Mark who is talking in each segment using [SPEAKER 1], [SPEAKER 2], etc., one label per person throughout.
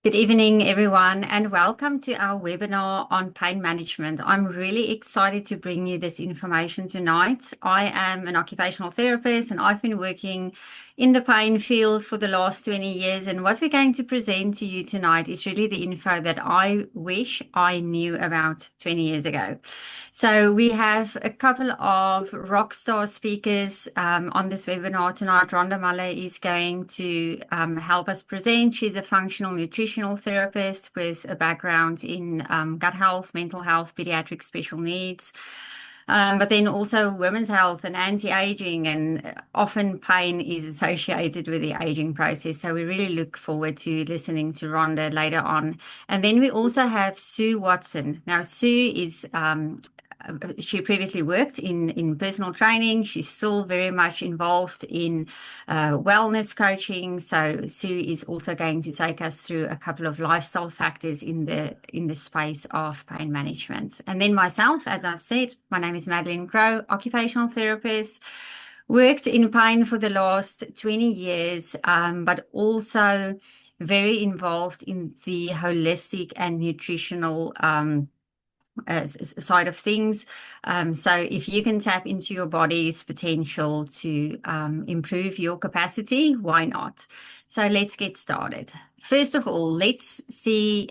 [SPEAKER 1] Good evening, everyone, and welcome to our webinar on pain management. I'm really excited to bring you this information tonight. I am an occupational therapist and I've been working in the pain field for the last 20 years. And what we're going to present to you tonight is really the info that I wish I knew about 20 years ago. So we have a couple of rock star speakers on this webinar tonight. Rhonda Muller is going to help us present. She's a functional nutritional therapist with a background in gut health, mental health, pediatric special needs. But then also women's health and anti-aging, and often pain is associated with the aging process. So we really look forward to listening to Rhonda later on. And then we also have Sue Watson. Now, Sue is she previously worked in personal training. She's still very much involved in wellness coaching. So Sue is also going to take us through a couple of lifestyle factors in the space of pain management. And then myself, as I've said, my name is Madaleen Krogh, occupational therapist. Worked in pain for the last 20 years, but also very involved in the holistic and nutritional side of things. So if you can tap into your body's potential to improve your capacity, why not? So let's get started. First of all, let's see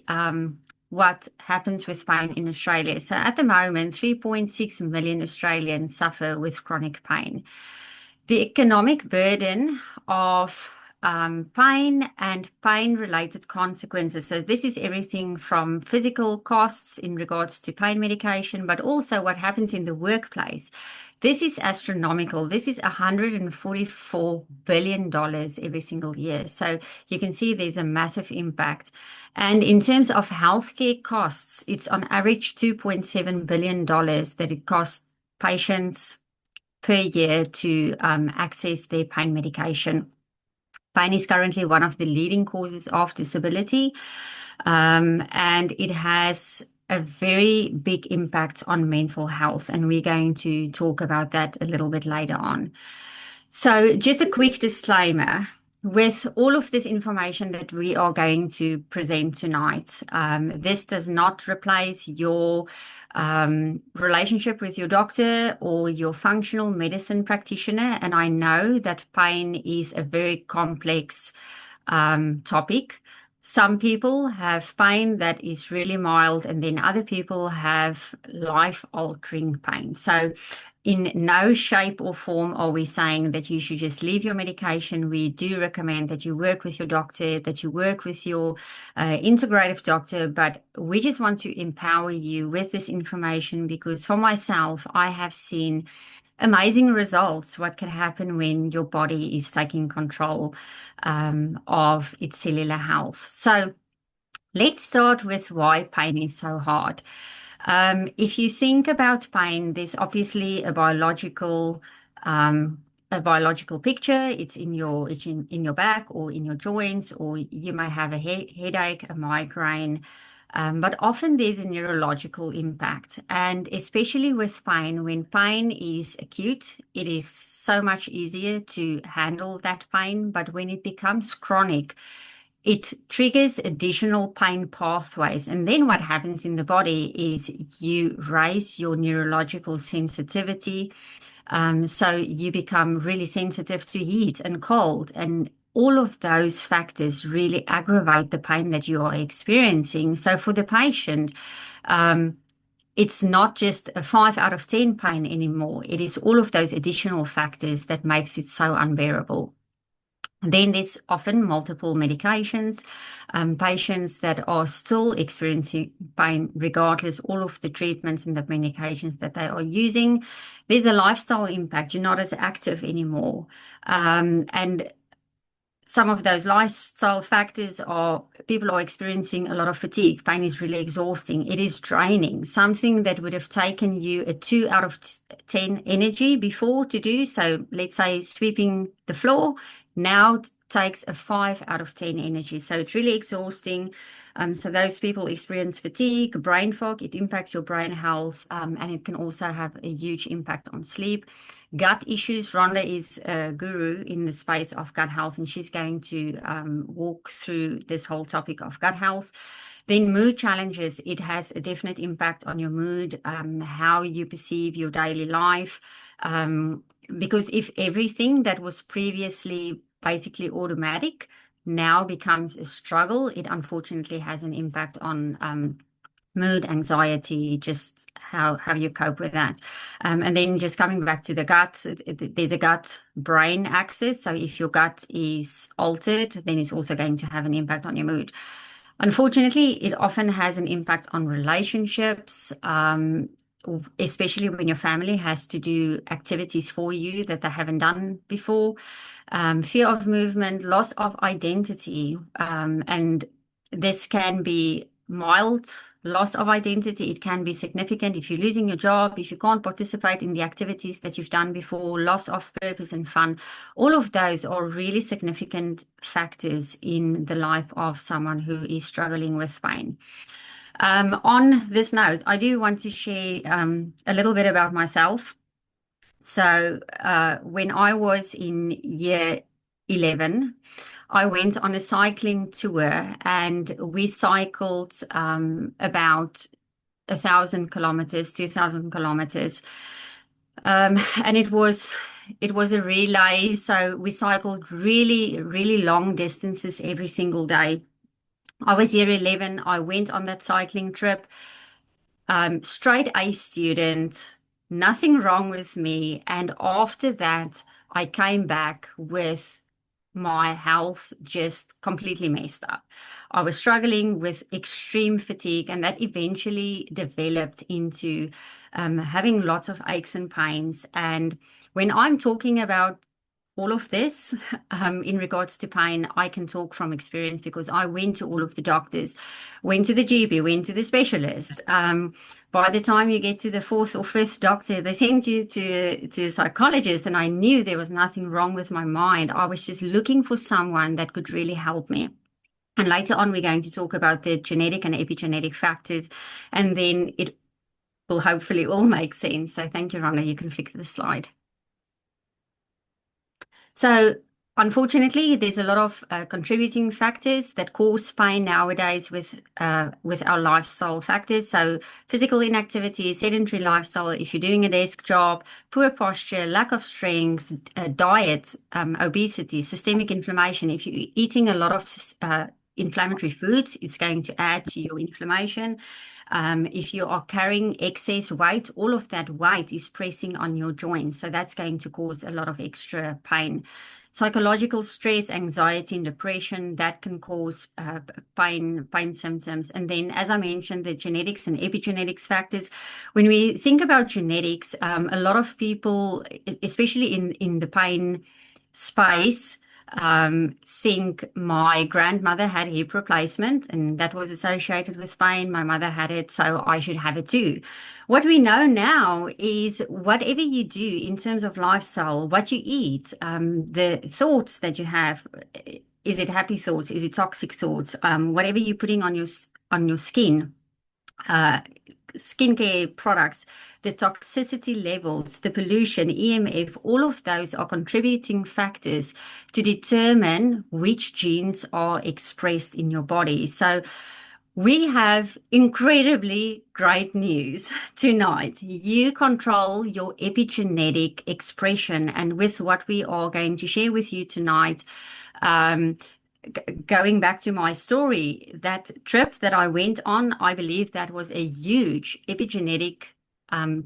[SPEAKER 1] what happens with pain in Australia. So at the moment, 3.6 million Australians suffer with chronic pain. The economic burden of pain and pain-related consequences. So this is everything from physical costs in regards to pain medication, but also what happens in the workplace. This is astronomical. This is $144 billion every single year. So you can see there's a massive impact. And in terms of healthcare costs, it's on average $2.7 billion that it costs patients per year to access their pain medication. Pain is currently one of the leading causes of disability, and it has a very big impact on mental health, and we're going to talk about that a little bit later on. So just a quick disclaimer. With all of this information that we are going to present tonight, this does not replace your relationship with your doctor or your functional medicine practitioner. And I know that pain is a very complex topic. Some people have pain that is really mild, and then other people have life-altering pain. So in no shape or form are we saying that you should just leave your medication. We do recommend that you work with your doctor, that you work with your integrative doctor, but we just want to empower you with this information because for myself, I have seen amazing results, what can happen when your body is taking control of its cellular health. So let's start with why pain is so hard. If you think about pain, there's obviously a biological picture. It's in your back or in your joints, or you may have a headache, a migraine. But often there's a neurological impact, and especially with pain, when pain is acute, it is so much easier to handle that pain. But when it becomes chronic, it triggers additional pain pathways. And then what happens in the body is you raise your neurological sensitivity. So you become really sensitive to heat and cold, and all of those factors really aggravate the pain that you are experiencing. So for the patient, it's not just a 5 out of 10 pain anymore. It is all of those additional factors that makes it so unbearable. Then there's often multiple medications, patients that are still experiencing pain regardless all of the treatments and the medications that they are using. There's a lifestyle impact. You're not as active anymore. And some of those lifestyle factors are people are experiencing a lot of fatigue. Pain is really exhausting. It is draining. Something that would have taken you a 2 out of 10 energy before to do. So let's say sweeping the floor now takes a 5 out of 10 energy. So it's really exhausting. So those people experience fatigue, brain fog. It impacts your brain health, and it can also have a huge impact on sleep. gut issues. Rhonda is a guru in the space of gut health, and she's going to walk through this whole topic of gut health. Then mood challenges, it has a definite impact on your mood, how you perceive your daily life. Because if everything that was previously basically automatic now becomes a struggle, it unfortunately has an impact on mood, anxiety, just how you cope with that. And then just coming back to the gut, there's a gut-brain axis. So if your gut is altered, then it's also going to have an impact on your mood. Unfortunately, it often has an impact on relationships, especially when your family has to do activities for you that they haven't done before. Fear of movement, loss of identity, and this can be mild loss of identity. It can be significant if you're losing your job, if you can't participate in the activities that you've done before, loss of purpose and fun. All of those are really significant factors in the life of someone who is struggling with pain. On this note, I do want to share a little bit about myself. So when I was in year 11, I went on a cycling tour and we cycled about 1,000 kilometers, 2,000 kilometers. And it was a relay. So we cycled really, really long distances every single day. I was year 11. I went on that cycling trip. Straight A student, nothing wrong with me. And after that, I came back with my health just completely messed up. I was struggling with extreme fatigue, and that eventually developed into having lots of aches and pains. And when I'm talking about all of this in regards to pain, I can talk from experience because I went to all of the doctors, went to the GP, went to the specialist. By the time you get to the fourth or fifth doctor, they send you to a psychologist, and I knew there was nothing wrong with my mind. I was just looking for someone that could really help me. And later on, we're going to talk about the genetic and epigenetic factors, and then it will hopefully all make sense. So thank you, Rhonda. You can flick the slide. So unfortunately, there's a lot of contributing factors that cause pain nowadays with our lifestyle factors. So physical inactivity, sedentary lifestyle, if you're doing a desk job, poor posture, lack of strength, diet, obesity, systemic inflammation. If you're eating a lot of inflammatory foods, it's going to add to your inflammation. If you are carrying excess weight, all of that weight is pressing on your joints. So that's going to cause a lot of extra pain. Psychological stress, anxiety, and depression, that can cause pain symptoms. And then, as I mentioned, the genetics and epigenetics factors. When we think about genetics, a lot of people, especially in the pain space, think my grandmother had hip replacement and that was associated with pain. My mother had it, so I should have it too. What we know now is whatever you do in terms of lifestyle, what you eat, the thoughts that you have, is it happy thoughts? Is it toxic thoughts? Whatever you're putting on your skin, skincare products, the toxicity levels, the pollution, EMF, all of those are contributing factors to determine which genes are expressed in your body. So we have incredibly great news tonight. You control your epigenetic expression, and with what we are going to share with you tonight, going back to my story, that trip that I went on, I believe that was a huge epigenetic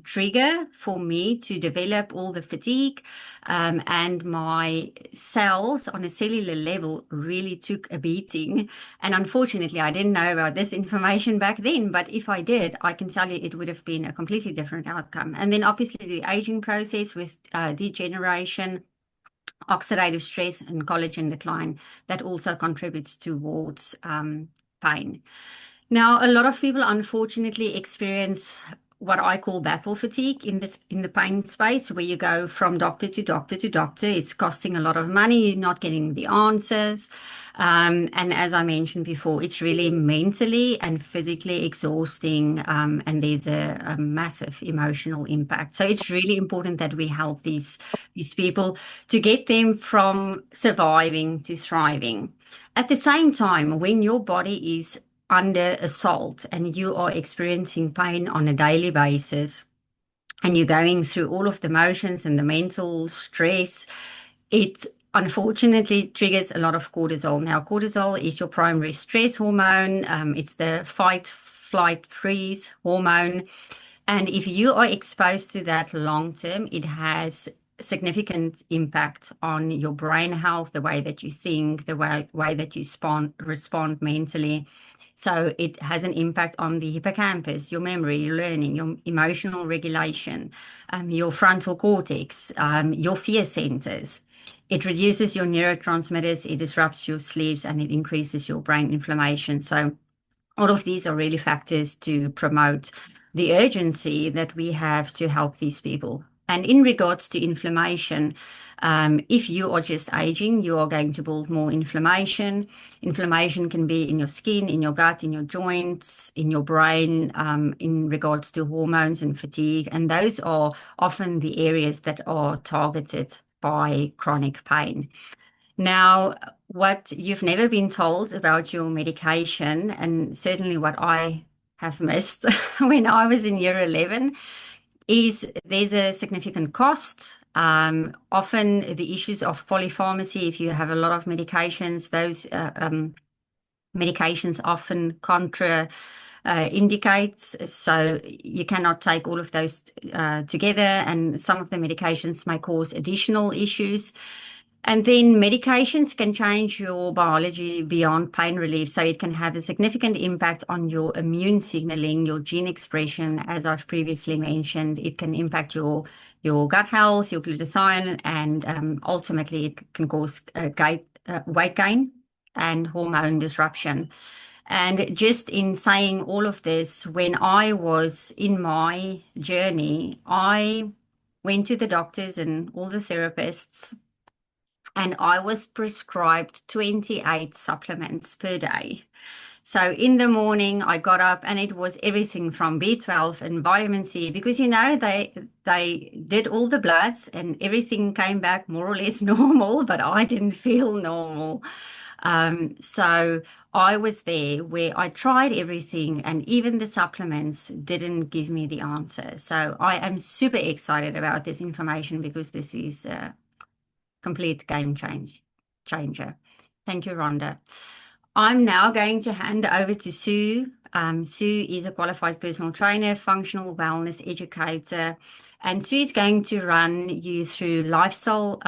[SPEAKER 1] trigger for me to develop all the fatigue, and my cells on a cellular level really took a beating. And unfortunately, I didn't know about this information back then, but if I did, I can tell you it would have been a completely different outcome. And then obviously the aging process with degeneration, oxidative stress, and collagen decline, that also contributes towards pain. Now, a lot of people unfortunately experience what I call battle fatigue in the pain space, where you go from doctor to doctor to doctor. It's costing a lot of money, you're not getting the answers. And as I mentioned before, it's really mentally and physically exhausting, and there's a massive emotional impact. So it's really important that we help these people to get them from surviving to thriving. At the same time, when your body is under assault and you are experiencing pain on a daily basis, and you're going through all of the motions and the mental stress, it unfortunately triggers a lot of cortisol. Now, cortisol is your primary stress hormone. It's the fight, flight, freeze hormone. And if you are exposed to that long term, it has significant impact on your brain health, the way that you think, the way that you respond mentally. So it has an impact on the hippocampus, your memory, your learning, your emotional regulation, your frontal cortex, your fear centers. It reduces your neurotransmitters, it disrupts your sleeps, and it increases your brain inflammation. So all of these are really factors to promote the urgency that we have to help these people. And in regards to inflammation, if you are just aging, you are going to build more inflammation. Inflammation can be in your skin, in your gut, in your joints, in your brain, in regards to hormones and fatigue. And those are often the areas that are targeted by chronic pain. Now, what you've never been told about your medication, and certainly what I have missed when I was in year 11, is there's a significant cost. Often the issues of polypharmacy, if you have a lot of medications, those medications often contra indicates, so you cannot take all of those together, and some of the medications may cause additional issues. And then medications can change your biology beyond pain relief. So it can have a significant impact on your immune signaling, your gene expression, as I've previously mentioned. It can impact your gut health, your glutathione, and ultimately it can cause weight gain and hormone disruption. And just in saying all of this, when I was in my journey, I went to the doctors and all the therapists, and I was prescribed 28 supplements per day. So in the morning, I got up and it was everything from B12 and vitamin C, because they did all the bloods and everything came back more or less normal, but I didn't feel normal. So I was there where I tried everything, and even the supplements didn't give me the answer. So I am super excited about this information because this is complete changer. Thank you, Rhonda. I'm now going to hand over to Sue. Sue is a qualified personal trainer, functional wellness educator, and Sue is going to run you through lifestyle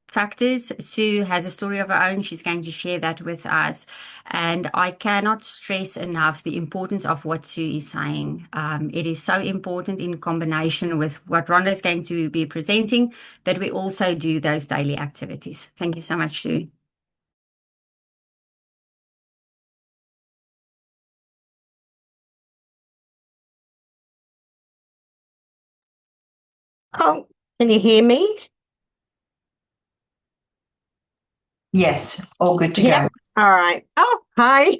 [SPEAKER 1] factors. Sue has a story of her own. She's going to share that with us. And I cannot stress enough the importance of what Sue is saying. It is so important in combination with what Rhonda is going to be presenting that we also do those daily activities. Thank you so much, Sue.
[SPEAKER 2] Oh, can you hear me?
[SPEAKER 3] Yes, all good to
[SPEAKER 2] Yep.
[SPEAKER 3] go.
[SPEAKER 2] All right. Oh, hi.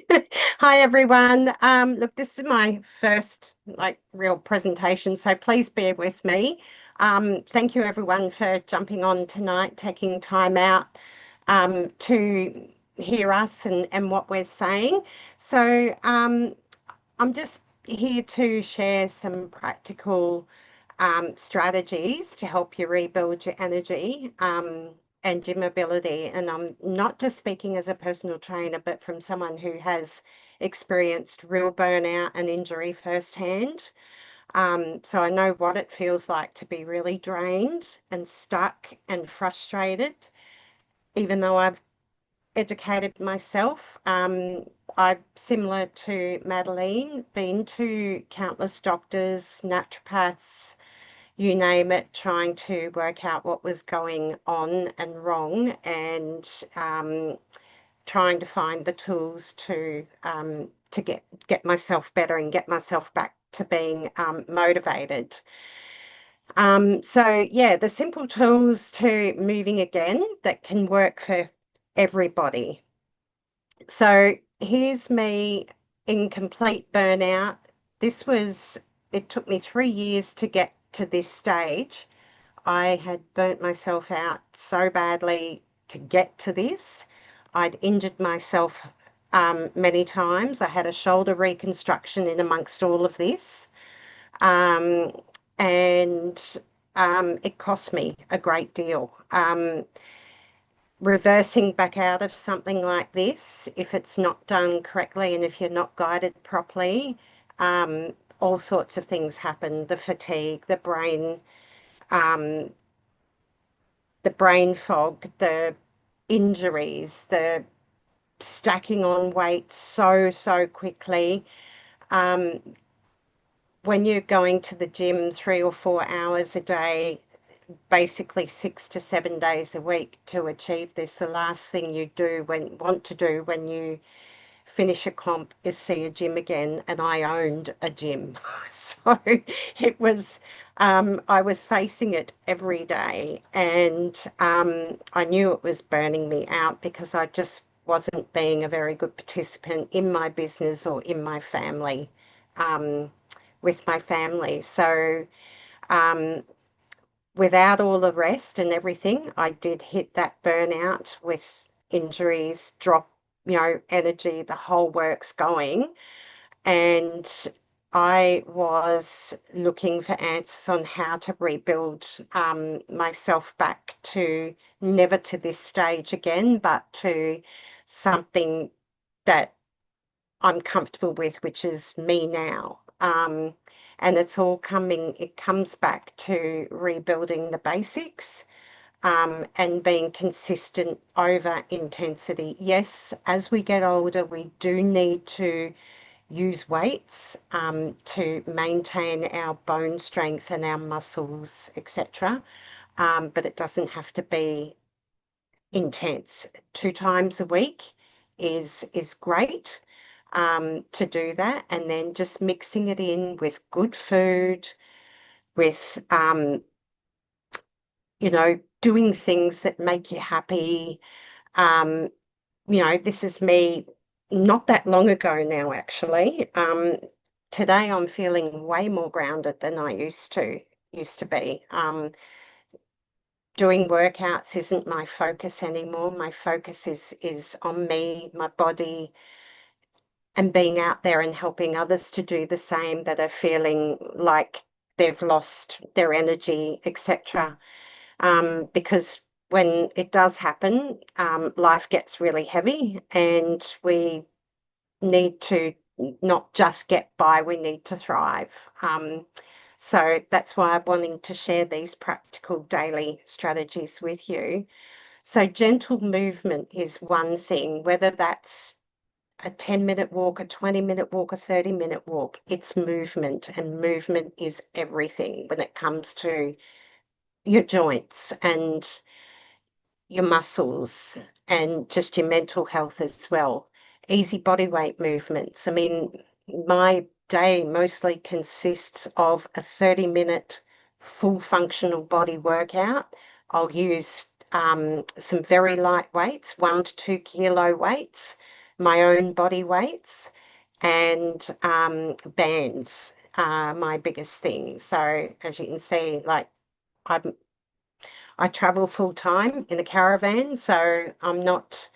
[SPEAKER 2] Hi, everyone. Look, this is my first real presentation, so please bear with me. Thank you everyone for jumping on tonight, taking time out to hear us and what we're saying. So I'm just here to share some practical strategies to help you rebuild your energy and your mobility. And I'm not just speaking as a personal trainer, but from someone who has experienced real burnout and injury firsthand. So I know what it feels like to be really drained and stuck and frustrated, even though I've educated myself. I've, similar to Madaleen, been to countless doctors, naturopaths, you name it, trying to work out what was going on and wrong, and trying to find the tools to get myself better and get myself back to being motivated. So yeah, the simple tools to moving again that can work for everybody. So here's me in complete burnout. This was, it took me 3 years to get to this stage. I had burnt myself out so badly to get to this. I'd injured myself many times. I had a shoulder reconstruction in amongst all of this. Um, and it cost me a great deal. Reversing back out of something like this, if it's not done correctly and if you're not guided properly, all sorts of things happen. The fatigue, um, the brain fog, the injuries, the stacking on weight so quickly. Um, when you're going to the gym 3 or 4 hours a day, basically 6 to 7 days a week to achieve this, the last thing you want to do when you finish a comp is see a gym again. And I owned a gym. So it was, I was facing it every day. And I knew it was burning me out because I just wasn't being a very good participant in my business or in my family, um, with my family. So um, without all the rest and everything, I did hit that burnout with injuries, drop, energy, the whole works going. And I was looking for answers on how to rebuild myself back to never to this stage again, but to something that I'm comfortable with, which is me now. And it comes back to rebuilding the basics, and being consistent over intensity. Yes, as we get older, we do need to use weights to maintain our bone strength and our muscles, etc. But it doesn't have to be intense. 2 times a week is great to do that, and then just mixing it in with good food, with doing things that make you happy. Um, this is me not that long ago now, actually. Today I'm feeling way more grounded than I used to be. Doing workouts isn't my focus anymore. My focus is on me, my body, and being out there and helping others to do the same that are feeling like they've lost their energy, etc. Because when it does happen, life gets really heavy and we need to not just get by, we need to thrive. So that's why I'm wanting to share these practical daily strategies with you. So gentle movement is one thing, whether that's a 10-minute walk, a 20-minute walk, a 30-minute walk, it's movement, and movement is everything when it comes to your joints and your muscles and just your mental health as well. Easy body weight movements. I mean, my day mostly consists of a 30-minute full functional body workout. I'll use some very light weights, 1 to 2 kilo weights, my own body weights, and bands are my biggest thing. So as you can see, like I'm I travel full time in a caravan, so I'm not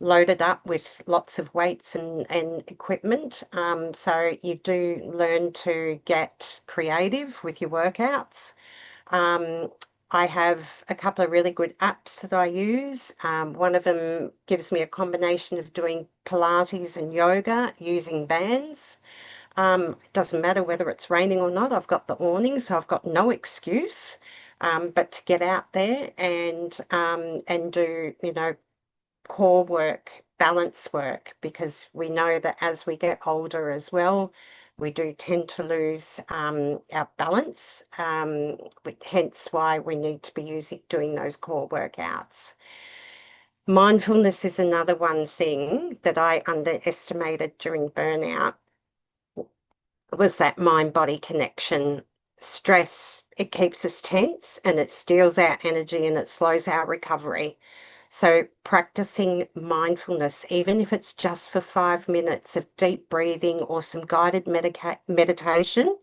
[SPEAKER 2] loaded up with lots of weights and equipment. So you do learn to get creative with your workouts. Um, I have a couple of really good apps that I use. One of them gives me a combination of doing Pilates and yoga using bands. It doesn't matter whether it's raining or not. I've got the awning, so I've got no excuse. But to get out there and do, core work, balance work, because we know that as we get older as well, we do tend to lose our balance. Hence why we need to be doing those core workouts. Mindfulness is another one thing that I underestimated during burnout, was that mind-body connection. Stress, it keeps us tense and it steals our energy and it slows our recovery. So practicing mindfulness, even if it's just for 5 minutes of deep breathing or some guided meditation,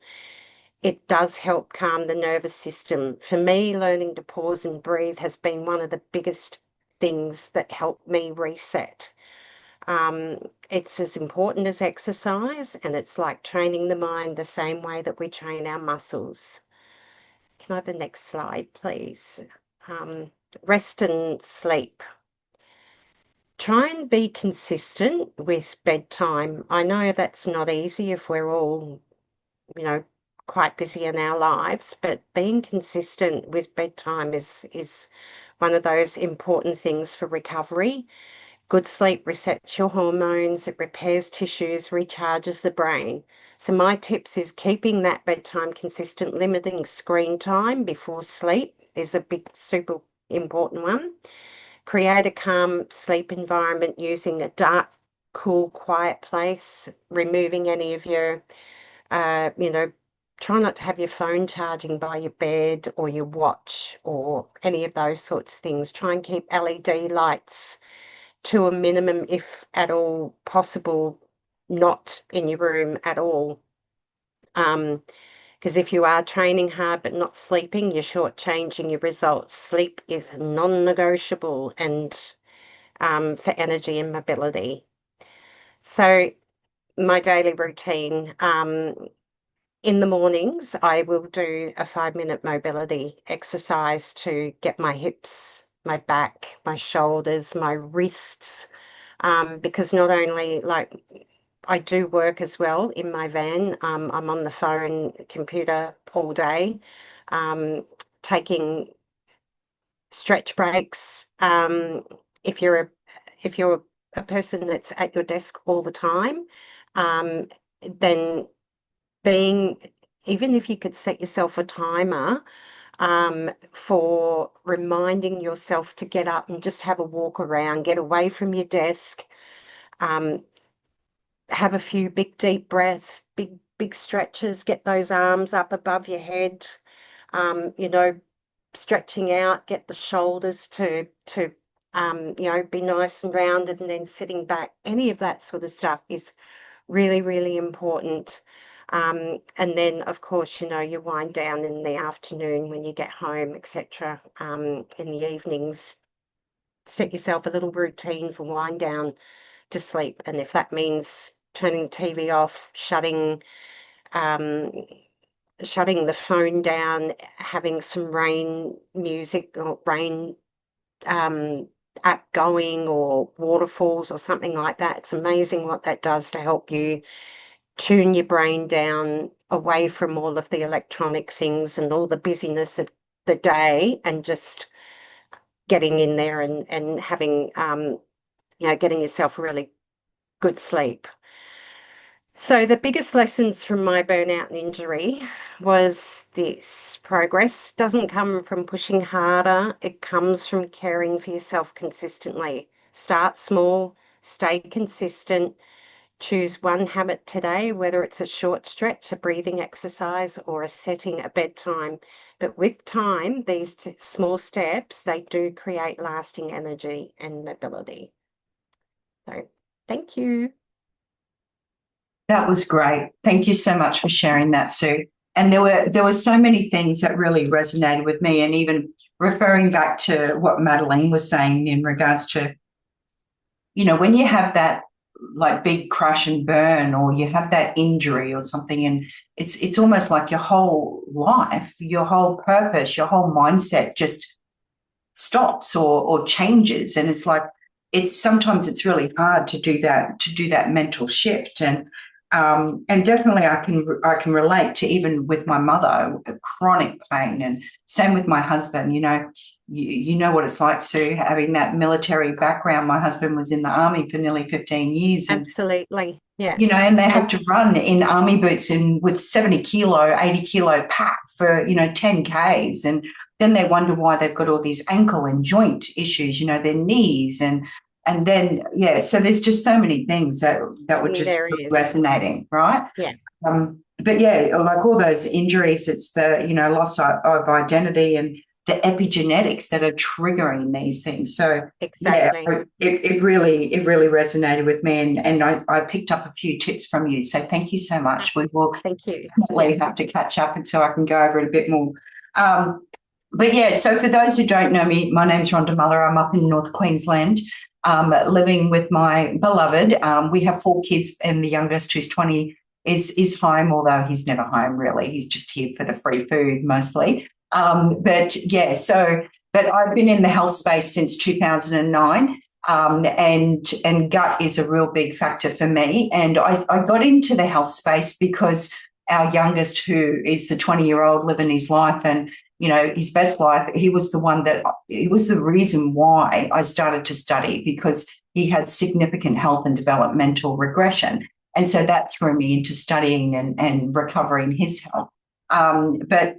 [SPEAKER 2] it does help calm the nervous system. For me, learning to pause and breathe has been one of the biggest things that helped me reset. It's as important as exercise, and it's like training the mind the same way that we train our muscles. Can I have the next slide, please? Rest and sleep. Try and be consistent with bedtime. I know that's not easy if we're all, you know, quite busy in our lives, but being consistent with bedtime is one of those important things for recovery. Good sleep resets your hormones, it repairs tissues, recharges the brain. So my tips is keeping that bedtime consistent, limiting screen time before sleep is a big, super important one. Create a calm sleep environment using a dark, cool, quiet place, removing any of your, try not to have your phone charging by your bed or your watch or any of those sorts of things. Try and keep LED lights to a minimum, if at all possible, not in your room at all. Because if you are training hard but not sleeping, you're shortchanging your results. Sleep is non-negotiable and for energy and mobility. So my daily routine, in the mornings, I will do a 5-minute mobility exercise to get my hips, my back, my shoulders, my wrists, because not only like I do work as well in my van. I'm on the phone, computer all day, taking stretch breaks. If you're a person that's at your desk all the time, then even if you could set yourself a timer for reminding yourself to get up and just have a walk around, get away from your desk, have a few big deep breaths, big stretches, get those arms up above your head, stretching out, get the shoulders to be nice and rounded, and then sitting back. Any of that sort of stuff is really, really important. And then, of course, you wind down in the afternoon when you get home, etc. In the evenings, set yourself a little routine for wind down to sleep. And if that means turning the TV off, shutting the phone down, having some rain music or rain app going or waterfalls or something like that, it's amazing what that does to help you tune your brain down away from all of the electronic things and all the busyness of the day, and just getting in there and having getting yourself really good sleep. So the biggest lessons from my burnout and injury was this: progress doesn't come from pushing harder, it comes from caring for yourself consistently. Start small, stay consistent, choose one habit today, whether it's a short stretch, a breathing exercise, or a setting a bedtime. But with time, these small steps, they do create lasting energy and mobility. So thank you.
[SPEAKER 3] That was great. Thank you so much for sharing that, Sue. And there were so many things that really resonated with me, and even referring back to what Madaleen was saying in regards to, when you have that like big crash and burn, or you have that injury or something, and it's almost like your whole life, your whole purpose, your whole mindset just stops or changes. And it's like, sometimes it's really hard to do that mental shift. And definitely I can relate to, even with my mother, chronic pain, and same with my husband. You know what it's like, Sue, having that military background. My husband was in the army for nearly 15 years. And,
[SPEAKER 2] absolutely, yeah.
[SPEAKER 3] And they have to run in army boots and with 70 kilo, 80 kilo pack for 10 Ks, and then they wonder why they've got all these ankle and joint issues, their knees, and then, so there's just so many things that were just really resonating, right?
[SPEAKER 2] Yeah.
[SPEAKER 3] But like all those injuries, it's the, loss of identity, and the epigenetics that are triggering these things. So
[SPEAKER 2] Exactly.
[SPEAKER 3] yeah, it really resonated with me, and I picked up a few tips from you. So thank you so much. We will
[SPEAKER 2] Thank you.
[SPEAKER 3] definitely have to catch up, and so I can go over it a bit more. But yeah, so for those who don't know me, my name's Rhonda Muller. I'm up in North Queensland, living with my beloved. We have 4 kids, and the youngest, who's 20, is home, although he's never home really. He's just here for the free food mostly. But yeah, but I've been in the health space since 2009. And gut is a real big factor for me. And I got into the health space because our youngest, who is the 20-year-old living his life and, you know, his best life, he was the reason why I started to study, because he had significant health and developmental regression. And so that threw me into studying and recovering his health. But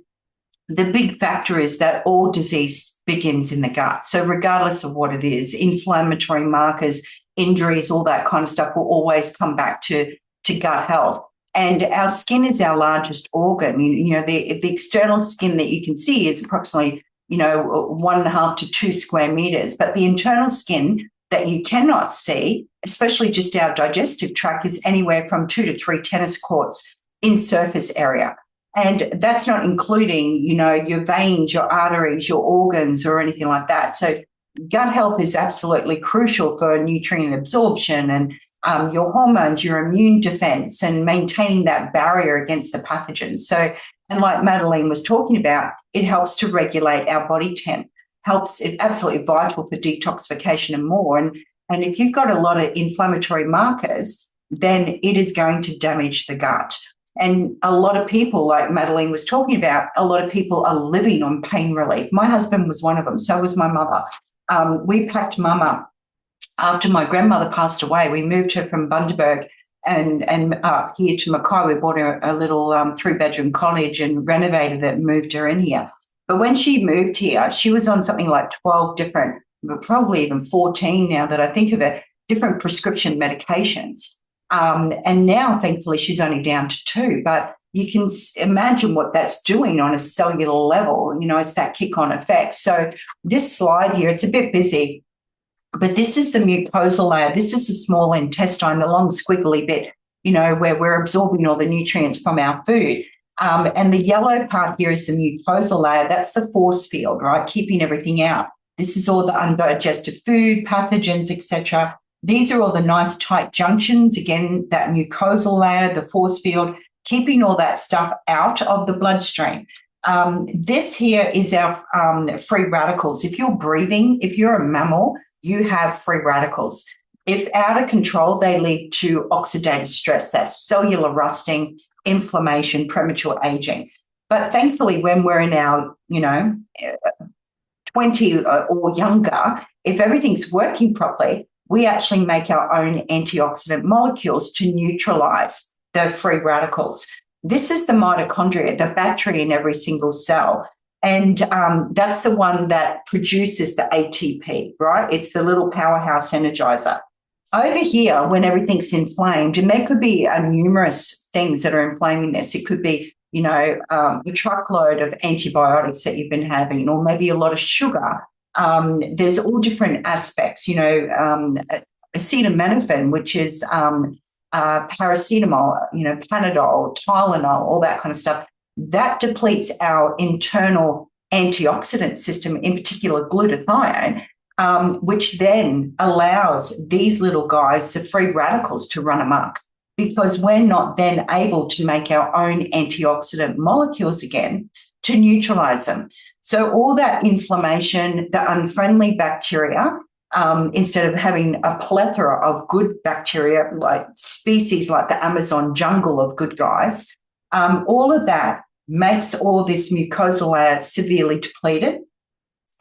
[SPEAKER 3] the big factor is that all disease begins in the gut. So regardless of what it is, inflammatory markers, injuries, all that kind of stuff will always come back to gut health. And our skin is our largest organ. You know, the external skin that you can see is approximately, 1.5 to 2 square meters. But the internal skin that you cannot see, especially just our digestive tract, is anywhere from 2 to 3 tennis courts in surface area. And that's not including, your veins, your arteries, your organs, or anything like that. So gut health is absolutely crucial for nutrient absorption and your hormones, your immune defense, and maintaining that barrier against the pathogens. So, and like Madaleen was talking about, it helps to regulate our body temp, it's absolutely vital for detoxification and more. And if you've got a lot of inflammatory markers, then it is going to damage the gut. And a lot of people, like Madaleen was talking about, a lot of people are living on pain relief. My husband was one of them. So was my mother. We packed Mum up after my grandmother passed away. We moved her from Bundaberg and here to Mackay. We bought her a little 3-bedroom cottage and renovated it and moved her in here. But when she moved here, she was on something like 12 different, probably even 14 now that I think of it, different prescription medications. And now, thankfully, she's only down to 2. But you can imagine what that's doing on a cellular level. It's that kick-on effect. So this slide here, it's a bit busy, but this is the mucosal layer. This is the small intestine, the long squiggly bit, where we're absorbing all the nutrients from our food. And the yellow part here is the mucosal layer. That's the force field, right, keeping everything out. This is all the undigested food, pathogens, etc. These are all the nice tight junctions. Again, that mucosal layer, the force field, keeping all that stuff out of the bloodstream. This here is our free radicals. If you're breathing, if you're a mammal, you have free radicals. If out of control, they lead to oxidative stress. That's cellular rusting, inflammation, premature aging. But thankfully, when we're in our, 20 or younger, if everything's working properly, we actually make our own antioxidant molecules to neutralize the free radicals. This is the mitochondria, the battery in every single cell. And that's the one that produces the ATP, right? It's the little powerhouse energizer. Over here, when everything's inflamed, and there could be numerous things that are inflaming this. It could be, a truckload of antibiotics that you've been having, or maybe a lot of sugar. There's all different aspects, acetaminophen, which is paracetamol, Panadol, Tylenol, all that kind of stuff. That depletes our internal antioxidant system, in particular glutathione, which then allows these little guys, the free radicals, to run amok, because we're not then able to make our own antioxidant molecules again to neutralize them. So all that inflammation, the unfriendly bacteria, instead of having a plethora of good bacteria, like species like the Amazon jungle of good guys, all of that makes all this mucosal layer severely depleted,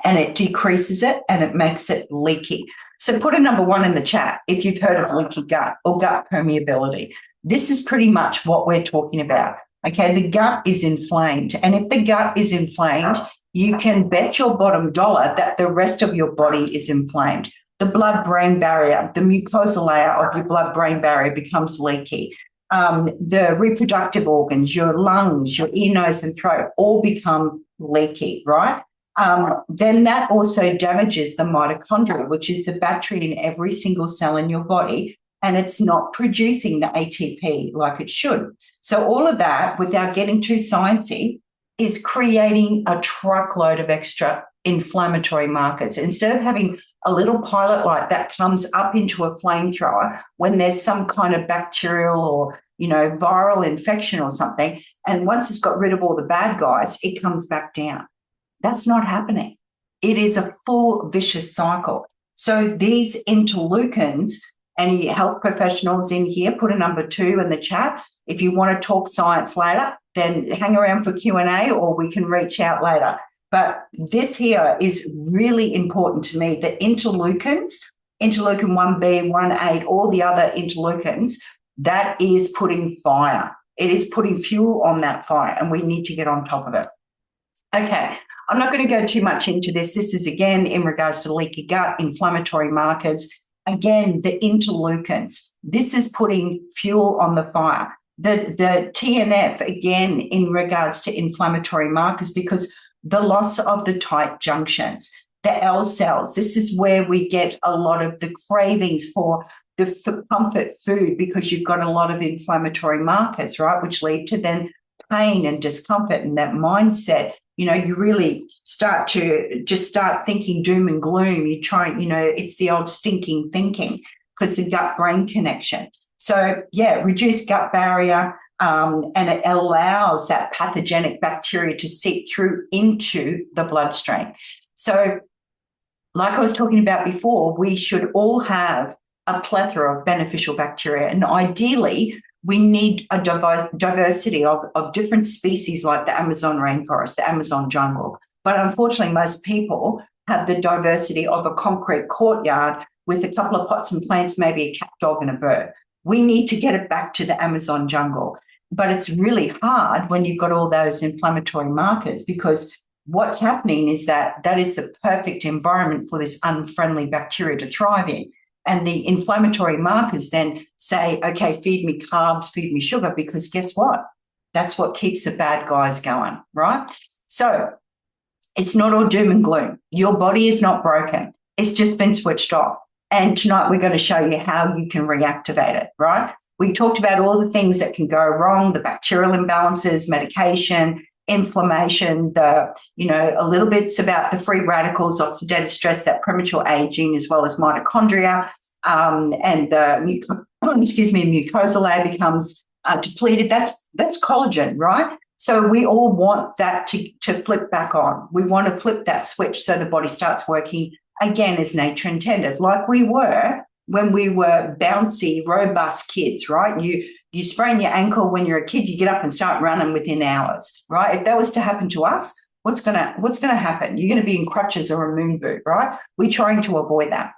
[SPEAKER 3] and it decreases it and it makes it leaky. So put a number 1 in the chat if you've heard of leaky gut or gut permeability. This is pretty much what we're talking about. Okay, the gut is inflamed. And if the gut is inflamed, you can bet your bottom dollar that the rest of your body is inflamed. The blood-brain barrier, the mucosal layer of your blood-brain barrier becomes leaky. The reproductive organs, your lungs, your ear, nose, and throat all become leaky, right? then that also damages the mitochondria, which is the battery in every single cell in your body, and it's not producing the ATP like it should. So all of that, without getting too sciencey, is creating a truckload of extra inflammatory markers. Instead of having a little pilot light that comes up into a flamethrower when there's some kind of bacterial or, viral infection or something, and once it's got rid of all the bad guys, it comes back down. That's not happening. It is a full vicious cycle. So these interleukins, any health professionals in here, put a number 2 in the chat. If you want to talk science later, then hang around for Q&A, or we can reach out later. But this here is really important to me. The interleukins, interleukin 1B, 1A, all the other interleukins, that is putting fire. It is putting fuel on that fire, and we need to get on top of it. Okay, I'm not going to go too much into this. This is, again, in regards to leaky gut, inflammatory markers. Again, the interleukins. This is putting fuel on the fire. The TNF, again, in regards to inflammatory markers, because the loss of the tight junctions, the L cells, this is where we get a lot of the cravings for the comfort food, because you've got a lot of inflammatory markers, right, which lead to then pain and discomfort, and that mindset. You really start thinking doom and gloom. You try, it's the old stinking thinking, because the gut-brain connection. So, yeah, reduced gut barrier, and it allows that pathogenic bacteria to seep through into the bloodstream. So, like I was talking about before, we should all have a plethora of beneficial bacteria, and ideally, we need a diversity of different species like the Amazon rainforest, the Amazon jungle. But unfortunately, most people have the diversity of a concrete courtyard with a couple of pots and plants, maybe a cat, dog, and a bird. We need to get it back to the Amazon jungle. But it's really hard when you've got all those inflammatory markers, because what's happening is that is the perfect environment for this unfriendly bacteria to thrive in. And the inflammatory markers then say, okay, feed me carbs, feed me sugar, because guess what? That's what keeps the bad guys going, right? So it's not all doom and gloom. Your body is not broken. It's just been switched off. And tonight we're going to show you how you can reactivate it, right? We talked about all the things that can go wrong, the bacterial imbalances, medication, inflammation, a little bit about the free radicals, oxidative stress, that premature aging, as well as mitochondria, and the mucosal layer becomes depleted. That's collagen, right? So we all want that to flip back on. We want to flip that switch so the body starts working again as nature intended, like we were when we were bouncy, robust kids, right? You sprain your ankle when you're a kid, you get up and start running within hours, right? If that was to happen to us, what's gonna happen? You're gonna be in crutches or a moon boot, right? We're trying to avoid that.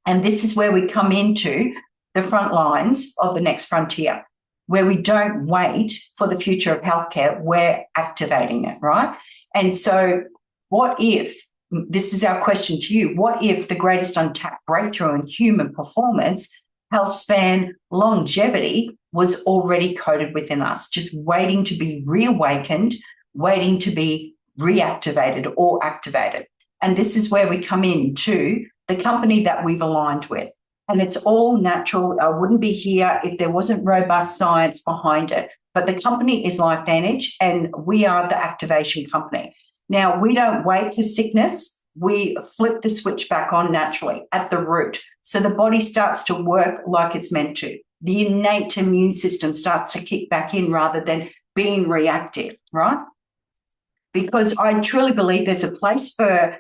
[SPEAKER 3] And this is where we come into the front lines of the next frontier, where we don't wait for the future of healthcare, we're activating it, right? And so what if, this is our question to you, what if the greatest untapped breakthrough in human performance, health span, longevity, was already coded within us, just waiting to be reawakened, waiting to be reactivated or activated? And this is where we come into the company that we've aligned with. And it's all natural. I wouldn't be here if there wasn't robust science behind it. But the company is LifeVantage, and we are the activation company. Now, we don't wait for sickness. We flip the switch back on naturally at the root. So the body starts to work like it's meant to. The innate immune system starts to kick back in rather than being reactive, right? Because I truly believe there's a place for,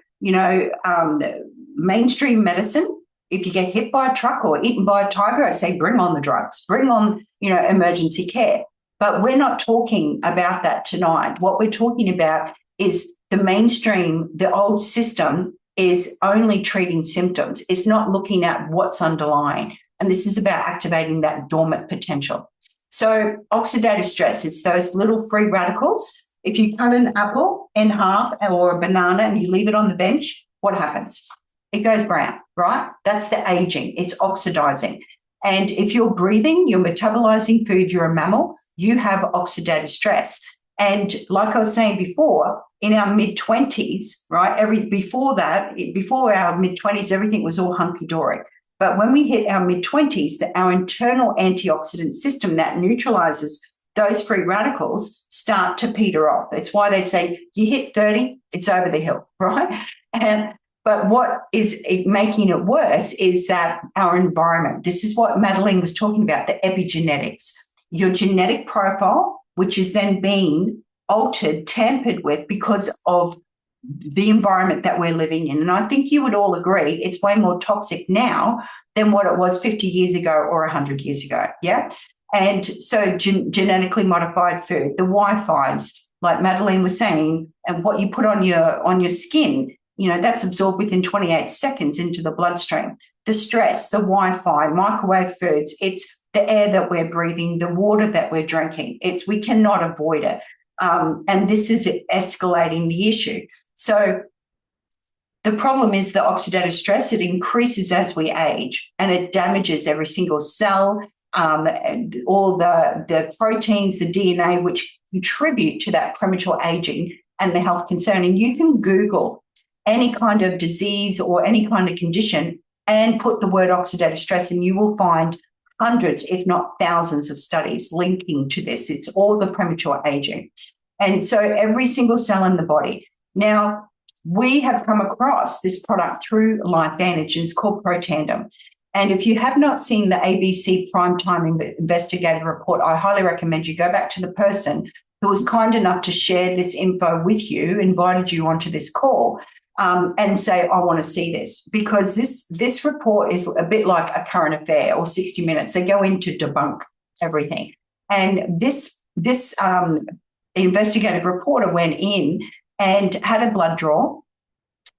[SPEAKER 3] mainstream medicine. If you get hit by a truck or eaten by a tiger, I say bring on the drugs, bring on, emergency care. But we're not talking about that tonight. What we're talking about is the mainstream, the old system is only treating symptoms. It's not looking at what's underlying. And this is about activating that dormant potential. So oxidative stress, it's those little free radicals. If you cut an apple in half or a banana and you leave it on the bench, what happens? It goes brown, right? That's the aging. It's oxidizing. And if you're breathing, you're metabolizing food, you're a mammal, you have oxidative stress. And like I was saying before, in our mid-20s, right, before our mid-20s, everything was all hunky-dory. But when we hit our mid-20s, our internal antioxidant system that neutralizes those free radicals start to peter off. That's why they say you hit 30, it's over the hill, right? But what is making it worse is that our environment, this is what Madaleen was talking about, the epigenetics, your genetic profile, which is then being altered, tampered with because of the environment that we're living in. And I think you would all agree it's way more toxic now than what it was 50 years ago or 100 years ago, yeah? And so genetically modified food, the Wi-Fis, like Madaleen was saying, and what you put on your skin, that's absorbed within 28 seconds into the bloodstream. The stress, the Wi-Fi, microwave foods, it's the air that we're breathing, the water that we're drinking. We cannot avoid it. And this is escalating the issue. So the problem is the oxidative stress, it increases as we age and it damages every single cell, and all the proteins, the DNA, which contribute to that premature aging and the health concern. And you can Google any kind of disease or any kind of condition and put the word oxidative stress and you will find hundreds, if not thousands of studies linking to this. It's all the premature aging. And so every single cell in the body. Now, we have come across this product through LifeVantage, and it's called Protandim. And if you have not seen the ABC Primetime Investigative Report, I highly recommend you go back to the person who was kind enough to share this info with you, invited you onto this call, and say, I want to see this, because this report is a bit like a current affair or 60 Minutes. They go in to debunk everything. And this investigative reporter went in and had a blood draw,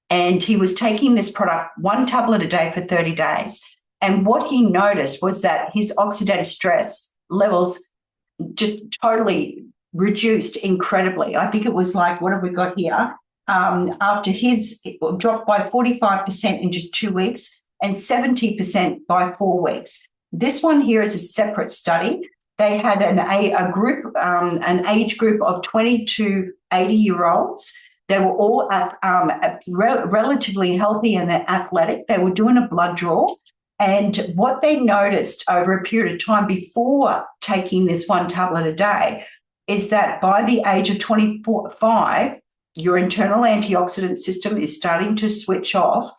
[SPEAKER 3] and he was taking this product 1 tablet a day for 30 days. And what he noticed was that his oxidative stress levels just totally reduced incredibly. I think it was like, what have we got here? After it dropped by 45% in just 2 weeks and 70% by 4 weeks. This one here is a separate study. They had an age group of 20 to 80-year-olds. They were all relatively healthy and athletic. They were doing a blood draw. And what they noticed over a period of time before taking this 1 tablet a day is that by the age of 25, your internal antioxidant system is starting to switch off.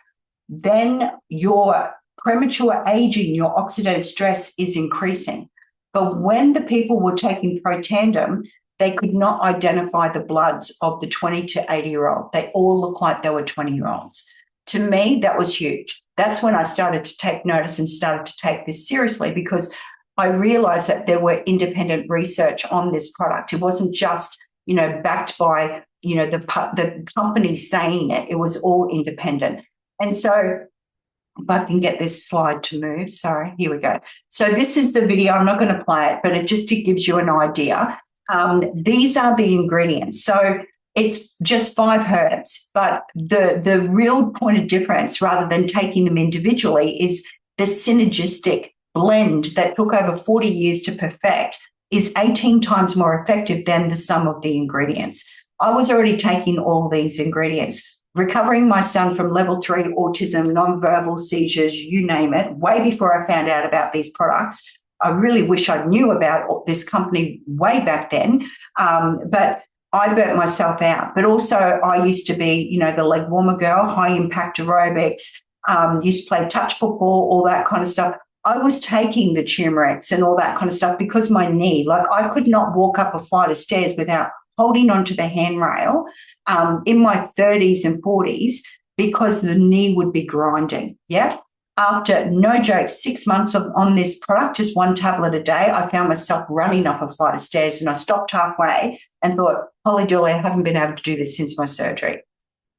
[SPEAKER 3] Then your premature aging, your oxidative stress is increasing. But when the people were taking Protandim, they could not identify the bloods of the 20 to 80-year-old. They all looked like they were 20-year-olds. To me, that was huge. That's when I started to take notice and started to take this seriously, because I realized that there were independent research on this product. It wasn't just, backed by, the company saying it. It was all independent. And so if I can get this slide to move. Sorry, here we go. So this is the video. I'm not going to play it, but it gives you an idea. These are the ingredients. So it's just 5 herbs, but the real point of difference, rather than taking them individually, is the synergistic blend that took over 40 years to perfect is 18 times more effective than the sum of the ingredients. I was already taking all these ingredients, recovering my son from level 3 autism, nonverbal seizures, you name it, way before I found out about these products. I really wish I knew about this company way back then, but I burnt myself out. But also I used to be, the leg warmer girl, high impact aerobics, used to play touch football, all that kind of stuff. I was taking the turmerics and all that kind of stuff because my knee, I could not walk up a flight of stairs without holding onto the handrail in my 30s and 40s because the knee would be grinding. Yeah. After, no joke, 6 months on this product, just 1 tablet a day, I found myself running up a flight of stairs, and I stopped halfway and thought, holy dooly, I haven't been able to do this since my surgery.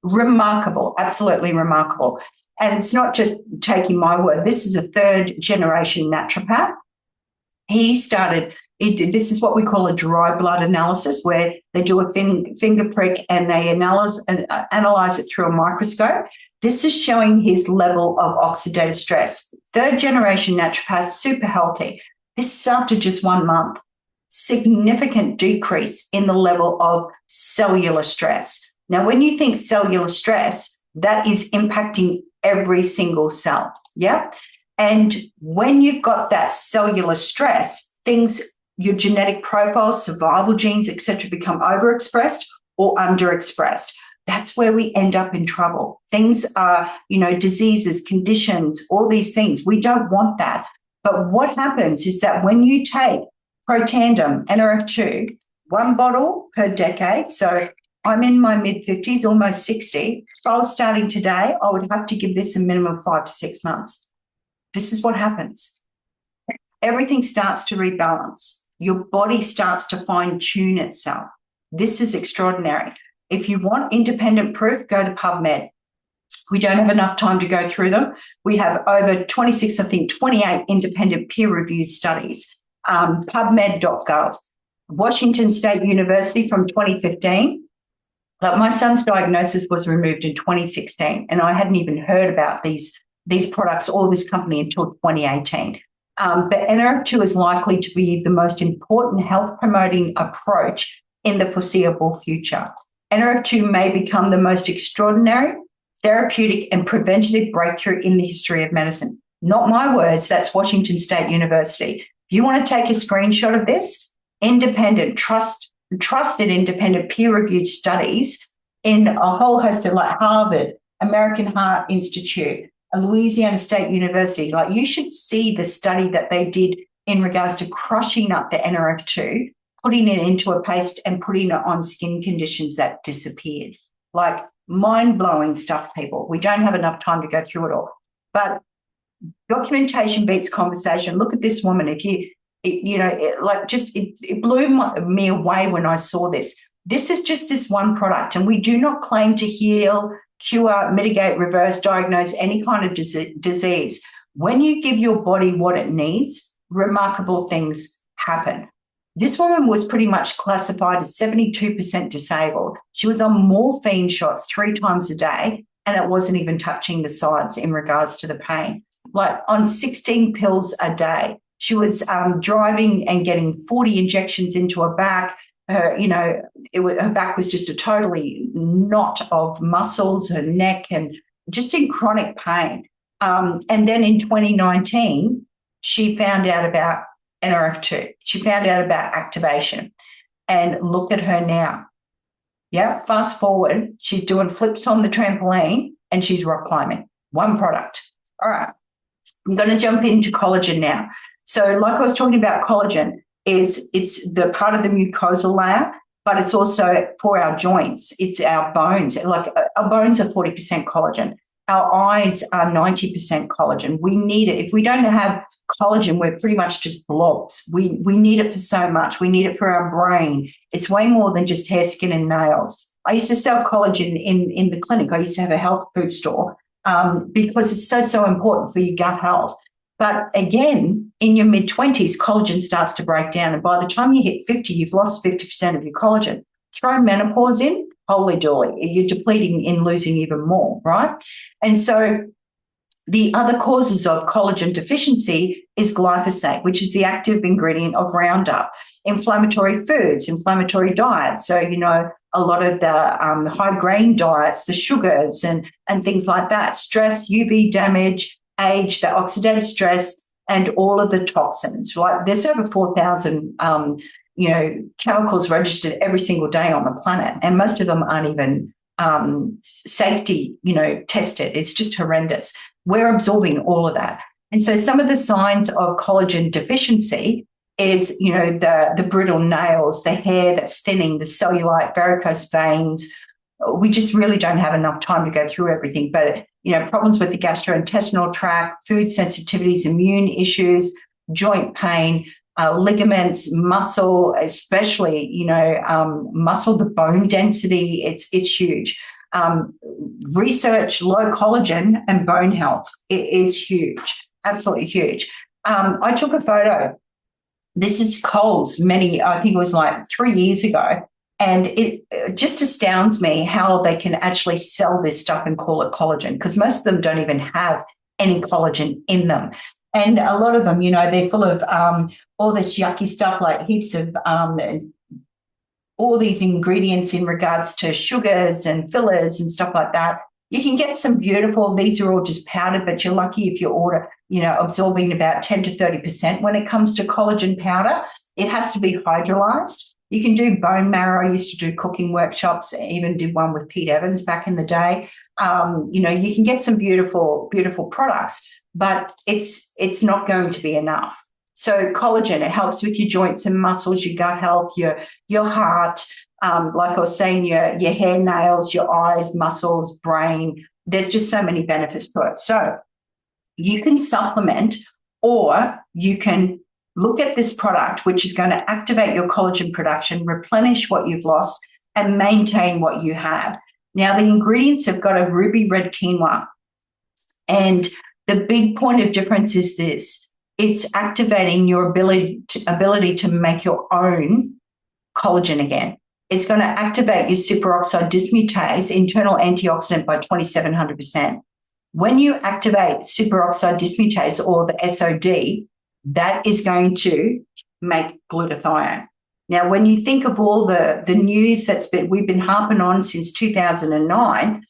[SPEAKER 3] Remarkable, absolutely remarkable. And it's not just taking my word. This is a 3rd-generation naturopath. This is what we call a dry blood analysis, where they do a finger prick and they analyze it through a microscope. This is showing his level of oxidative stress. 3rd-generation naturopath, super healthy. This is after just 1 month. significant decrease in the level of cellular stress. Now, when you think cellular stress, that is impacting every single cell. Yeah. And when you've got that cellular stress, your genetic profiles, survival genes, etc., become overexpressed or underexpressed. That's where we end up in trouble. Things are, diseases, conditions, all these things. We don't want that. But what happens is that when you take Protandim, NRF2, 1 bottle per decade, so I'm in my mid-50s, almost 60. If I was starting today, I would have to give this a minimum of 5 to 6 months. This is what happens. Everything starts to rebalance. Your body starts to fine-tune itself. This is extraordinary. If you want independent proof, go to PubMed. We don't have enough time to go through them. We have over 28 independent peer-reviewed studies. PubMed.gov. Washington State University from 2015. Like, my son's diagnosis was removed in 2016, and I hadn't even heard about these products or this company until 2018. But NRF2 is likely to be the most important health promoting approach in the foreseeable future. NRF2 may become the most extraordinary therapeutic and preventative breakthrough in the history of medicine. Not my words, that's Washington State University. If you want to take a screenshot of this, independent, trusted independent peer-reviewed studies in a whole host of, like, Harvard, American Heart Institute, Louisiana State University. Like, you should see the study that they did in regards to crushing up the NRF2, putting it into a paste and putting it on skin conditions that disappeared. Like, mind-blowing stuff, people. We don't have enough time to go through it all. But documentation beats conversation. Look at this woman. It blew me away when I saw this. This is just this one product, and we do not claim to heal, cure, mitigate, reverse, diagnose any kind of disease. When you give your body what it needs, remarkable things happen. This woman was pretty much classified as 72% disabled. She was on morphine shots 3 times a day, and it wasn't even touching the sides in regards to the pain. Like, on 16 pills a day. She was driving and getting 40 injections into her back. Her back was just a totally knot of muscles, her neck, and just in chronic pain. And then in 2019, she found out about NRF2. She found out about activation. And look at her now. Yeah, fast forward, she's doing flips on the trampoline and she's rock climbing. One product. All right. I'm going to jump into collagen now. So, like I was talking about, collagen it's the part of the mucosal layer, but it's also for our joints. It's our bones. Like, our bones are 40% collagen. Our eyes are 90% collagen. We need it. If we don't have collagen, we're pretty much just blobs. We need it for so much. We need it for our brain. It's way more than just hair, skin, and nails. I used to sell collagen in the clinic. I used to have a health food store because it's so important for your gut health. But again, in your mid-20s, collagen starts to break down. And by the time you hit 50, you've lost 50% of your collagen. Throw menopause in, holy dooly, you're depleting and losing even more, right? And so the other causes of collagen deficiency is glyphosate, which is the active ingredient of Roundup, inflammatory foods, inflammatory diets. So, a lot of the high grain diets, the sugars and things like that, stress, UV damage, age, the oxidative stress, and all of the toxins. Like, there's over 4,000 chemicals registered every single day on the planet, and most of them aren't even safety, tested. It's just horrendous. We're absorbing all of that. And so some of the signs of collagen deficiency is, the brittle nails, the hair that's thinning, the cellulite, varicose veins. We just really don't have enough time to go through everything. But, problems with the gastrointestinal tract, food sensitivities, immune issues, joint pain, ligaments, muscle, especially, muscle, the bone density, it's huge. Research, low collagen and bone health is huge, absolutely huge. I took a photo. This is Coles, I think it was like 3 years ago. And it just astounds me how they can actually sell this stuff and call it collagen, because most of them don't even have any collagen in them. And a lot of them, they're full of all this yucky stuff, like heaps of all these ingredients in regards to sugars and fillers and stuff like that. You can get some beautiful, these are all just powdered, but you're lucky if you order, absorbing about 10 to 30%. When it comes to collagen powder, it has to be hydrolyzed. You can do bone marrow. I used to do cooking workshops, even did one with Pete Evans back in the day. You can get some beautiful, beautiful products, but it's not going to be enough. So collagen, it helps with your joints and muscles, your gut health, your heart, like I was saying, your hair, nails, your eyes, muscles, brain. There's just so many benefits to it. So you can supplement, or you can look at this product, which is going to activate your collagen production, replenish what you've lost, and maintain what you have. Now, the ingredients have got a ruby red quinoa. And the big point of difference is this: it's activating your ability to make your own collagen again. It's going to activate your superoxide dismutase, internal antioxidant, by 2,700%. When you activate superoxide dismutase, or the SOD, that is going to make glutathione. Now, when you think of all the news we've been harping on since 2009,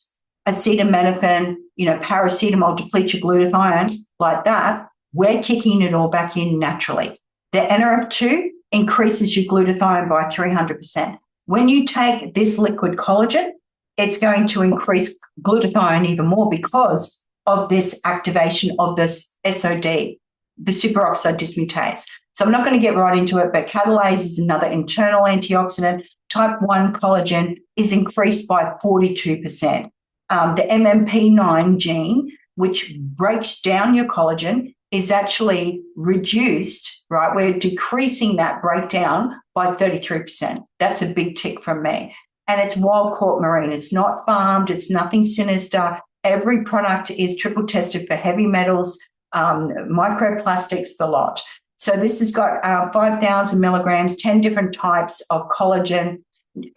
[SPEAKER 3] acetaminophen, paracetamol deplete your glutathione, like that, we're kicking it all back in naturally. The NRF2 increases your glutathione by 300%. When you take this liquid collagen, it's going to increase glutathione even more because of this activation of this SOD, the superoxide dismutase. So I'm not going to get right into it, but catalase is another internal antioxidant. Type 1 collagen is increased by 42%. The MMP9 gene, which breaks down your collagen, is actually reduced, right? We're decreasing that breakdown by 33%. That's a big tick from me. And it's wild-caught marine. It's not farmed. It's nothing sinister. Every product is triple tested for heavy metals, microplastics, the lot. So this has got 5,000 milligrams, 10 different types of collagen,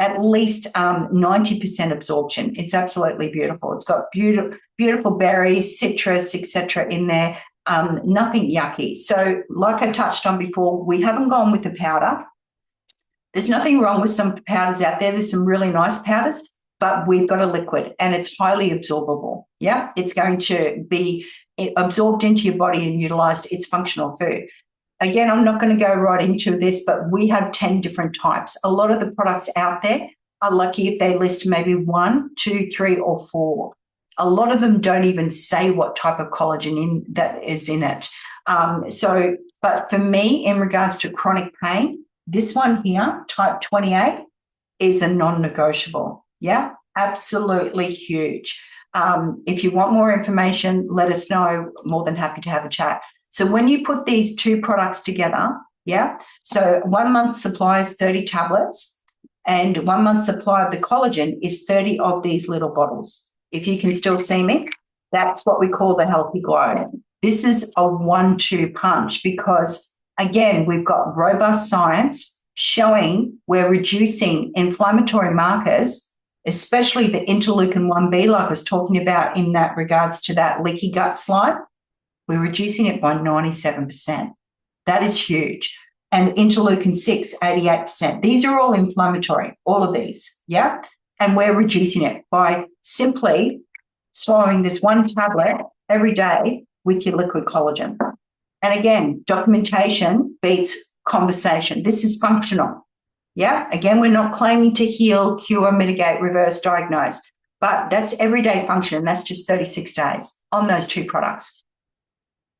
[SPEAKER 3] at least 90% absorption. It's absolutely beautiful. It's got beautiful berries, citrus, etc. in there. Nothing yucky. So like I touched on before, we haven't gone with the powder. There's nothing wrong with some powders out there. There's some really nice powders, but we've got a liquid and it's highly absorbable. Yeah, it's going to be absorbed into your body and utilized. It's functional food. Again, I'm not going to go right into this, but we have 10 different types. A lot of the products out there are lucky if they list maybe 1, 2, 3, or 4. A lot of them don't even say what type of collagen that is in it. But for me, in regards to chronic pain, this one here, type 28, is a non-negotiable. Yeah, absolutely huge. If you want more information, let us know. More than happy to have a chat. So when you put these two products together, yeah, so 1 month supply is 30 tablets, and 1 month supply of the collagen is 30 of these little bottles. If you can still see me, that's what we call the healthy glow. This is a 1-2 punch because, again, we've got robust science showing we're reducing inflammatory markers, especially the interleukin 1B, like I was talking about in that regards to that leaky gut slide. We're reducing it by 97%. That is huge. And interleukin 6, 88%. These are all inflammatory, all of these, yeah? And we're reducing it by simply swallowing this one tablet every day with your liquid collagen. And again, documentation beats conversation. This is functional. Yeah, again, we're not claiming to heal, cure, mitigate, reverse, diagnose, but that's everyday function. And that's just 36 days on those two products.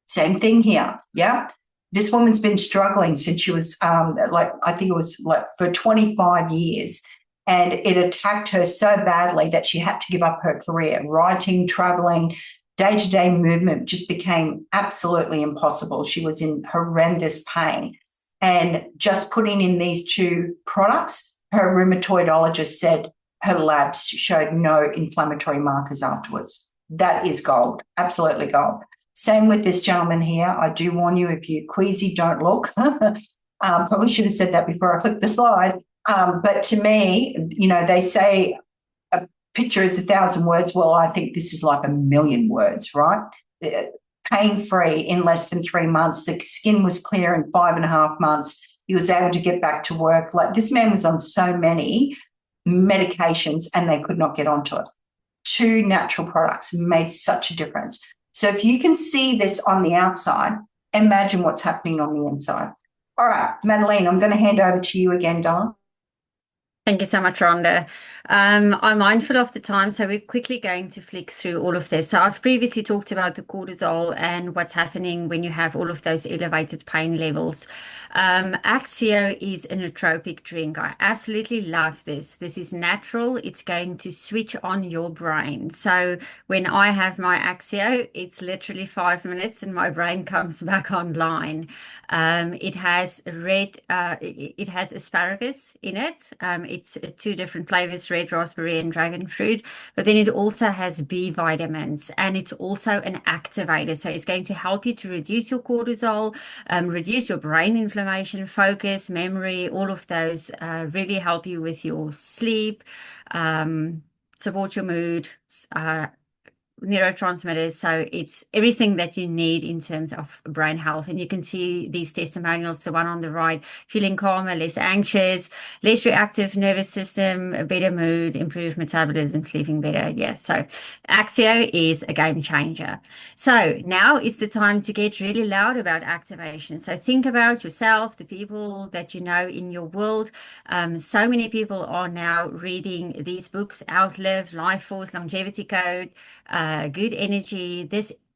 [SPEAKER 3] Same thing here. Yeah. This woman's been struggling since she was I think it was for 25 years. And it attacked her so badly that she had to give up her career. Writing, traveling, day-to-day movement just became absolutely impossible. She was in horrendous pain. And just putting in these two products, her rheumatologist said her labs showed no inflammatory markers afterwards. That is gold, absolutely gold. Same with this gentleman here. I do warn you, if you're queasy, don't look. Probably should have said that before I flipped the slide. But to me, they say a picture is 1,000 words. Well, I think this is like 1,000,000 words, right? pain-free in less than 3 months. The skin was clear in 5.5 months. He was able to get back to work. Like, this man was on so many medications and they could not get onto it. 2 natural products made such a difference. So if you can see this on the outside, imagine what's happening on the inside. All right, Madaleen, I'm going to hand over to you again, darling.
[SPEAKER 1] Thank you so much, Rhonda. I'm mindful of the time, so we're quickly going to flick through all of this. So I've previously talked about the cortisol and what's happening when you have all of those elevated pain levels. Axio is a nootropic drink. I absolutely love this. This is natural. It's going to switch on your brain. So when I have my Axio, it's literally 5 minutes and my brain comes back online. It has it has asparagus in it. It's 2 different flavors, red raspberry and dragon fruit, but then it also has B vitamins, and it's also an activator. So it's going to help you to reduce your cortisol, reduce your brain inflammation, focus, memory, all of those, really help you with your sleep, support your mood, neurotransmitters. So it's everything that you need in terms of brain health. And you can see these testimonials, the one on the right, feeling calmer, less anxious, less reactive nervous system, a better mood, improved metabolism, sleeping better. Yes. So Axio is a game changer. So now is the time to get really loud about activation. So think about yourself, the people that you know in your world. So many people are now reading these books: Outlive, Life Force, Longevity Code, Good Energy.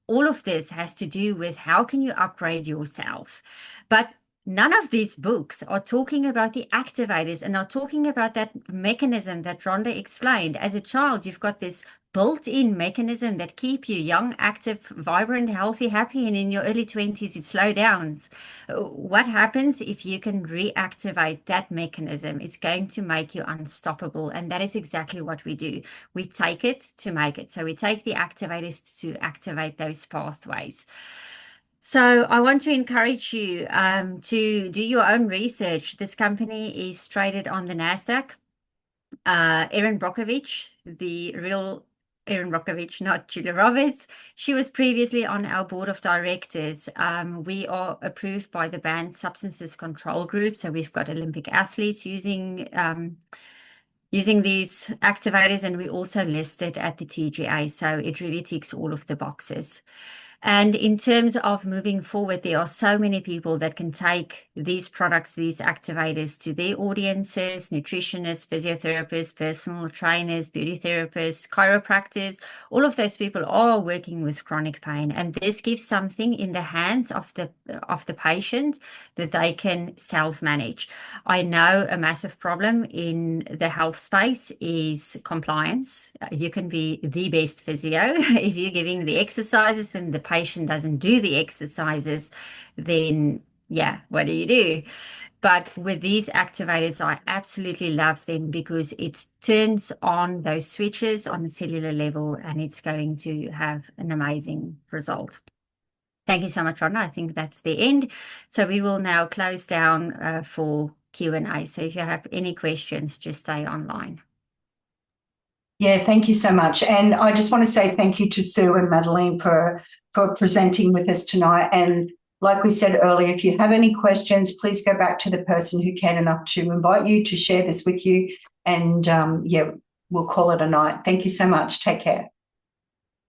[SPEAKER 1] All of this has to do with how can you upgrade yourself. But none of these books are talking about the activators and are talking about that mechanism that Rhonda explained. As a child, you've got this built-in mechanism that keep you young, active, vibrant, healthy, happy, and in your early 20s it slows down. What happens if you can reactivate that mechanism? It's going to make you unstoppable, and that is exactly what we do. We take it to make it. So we take the activators to activate those pathways. So I want to encourage you to do your own research. This company is traded on the NASDAQ. Erin Brockovich, the real Erin Brockovich, not Julia Roberts. She was previously on our board of directors. We are approved by the Banned Substances Control Group. So we've got Olympic athletes using these activators, and we also listed at the TGA. So it really ticks all of the boxes. And in terms of moving forward, there are so many people that can take these products, these activators, to their audiences: nutritionists, physiotherapists, personal trainers, beauty therapists, chiropractors. All of those people are working with chronic pain. And this gives something in the hands of the patient that they can self-manage. I know a massive problem in the health space is compliance. You can be the best physio. If you're giving the exercises and the patient doesn't do the exercises, then yeah, what do you do? But with these activators, I absolutely love them because it turns on those switches on a cellular level, and it's going to have an amazing result. Thank you so much, Rhonda. I think that's the end. So we will now close down for Q&A. So if you have any questions, just stay online.
[SPEAKER 3] Yeah, thank you so much. And I just want to say thank you to Sue and Madaleen for presenting with us tonight. And like we said earlier, if you have any questions, please go back to the person who cared enough to invite you to share this with you. And yeah, we'll call it a night. Thank you so much. Take care.